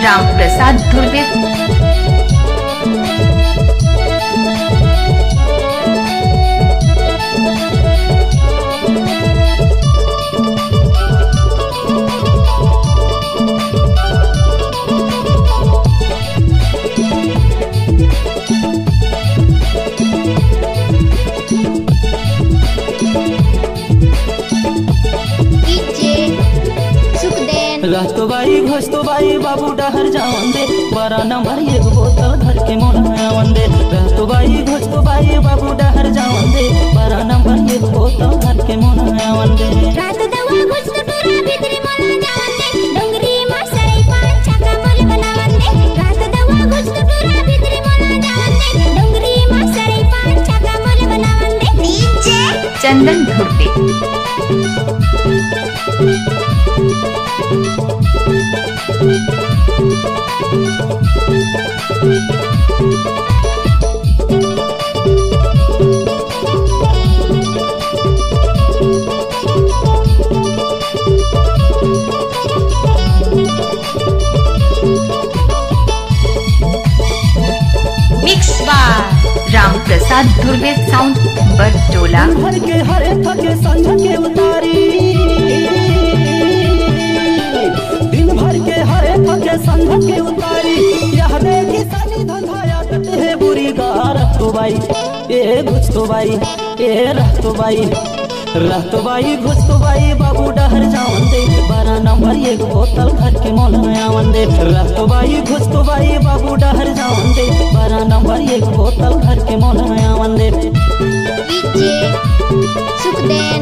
राम प्रसाद धुर्वे। रहतो बाई घोस्तो बाई बाबू डहर जावन दे 12 नंबर एक बोतल घर के मोलावन दे। रहतो बाई घोस्तो बाई बाबू डहर जावन दे 12 नंबर एक बोतल घर के मोलावन दे। रात दवा घुस टूरा भीतरी मोला जावन दे डोंगरी मा सरे पांच छक्का मोल बनावन दे। रात दवा घुस टूरा भीतरी मोला जावन दे डोंगरी मा सरे पांच छक्का मोल बनावन दे। डीजे चंदन धुर्वे। मिक्स बार राम प्रसाद धुर्वे साउंड बटोला। भर के हरे थके संझ के उतारी दिन भर के हरे थके संझ के उतारी यह देखी सानी धंधाया है बुरी गार तो बाई ए घुस तो बाई ए रहतो बाई घुस तो बाई बाबू डहर जावन दे 12 नंबर एक बोतल घर के मोलावन दे। रहतो बाई घुस तो बाई बाबू डहर जावन दे 12 नंबर एक बोतल घर के मोलावन दे। डीजे सुखदेन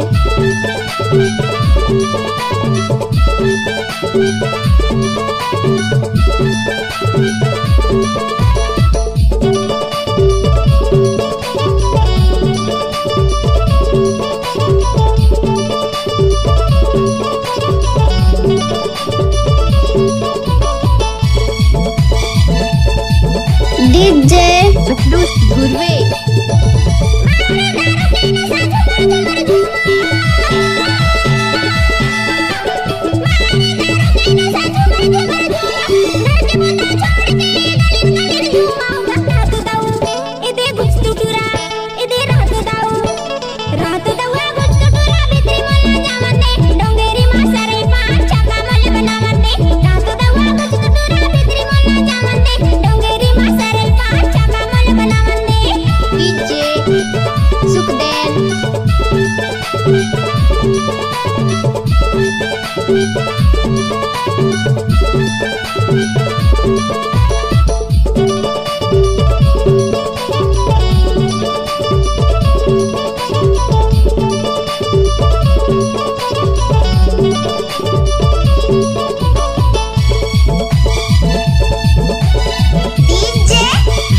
डीजे सुखदूस धुर्वे।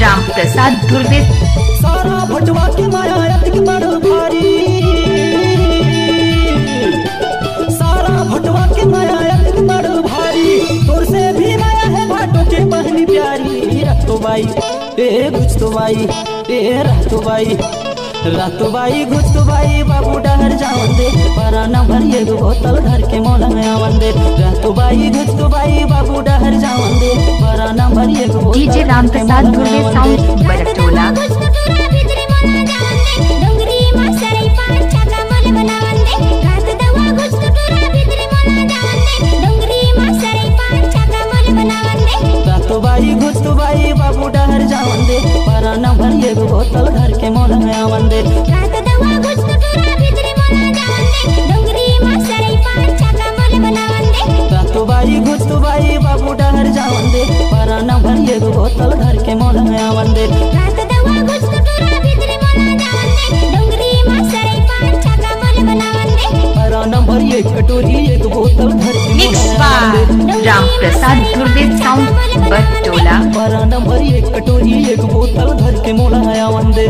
राम प्रसाद धुर्वे। सारा भटवा की माया अतिक बड़ भारी सारा भटवा की माया अतिक बड़ भारी तोर से भी माया है भाटो के बहनी प्यारी। रहतो बाई ए घुस तो बाई ए रहतो बाई घुस तो बाई बाबू डहर जावन दे 12 नंबर एक बोतल घर के मोलावन दे। रहतो बाई घुस तो बाई बाबू डहर जावन दे 12 नंबर एक बोतल डीजे राम प्रसाद धुर्वे साउंड बटोला। रहतो बाई घुस तो बाई बाबू डहर जावन दे 12 नंबर एक बोतल घर के मोलावन दे। रात दवा घुस टूरा भीतरी मोला जावन दे डोंगरी मा सरे पांच छक्का मोल बनावन दे। रहतो बाई घुस तो बाई बाबू डहर जावन दे 12 नंबर एक बोतल घर के मोलावन दे। रात दवा घुस टूरा भीतरी मोला जावन दे डोंगरी मा सरे पांच छक्का मोल बनावन दे। 12 नंबर एक कटोरी एक बोतल घर के मिक्स बार राम प्रसाद धुर्वे साउंड बटोला। 12 नंबर एक कटोरी एक बोतल घर के मोलावन दे।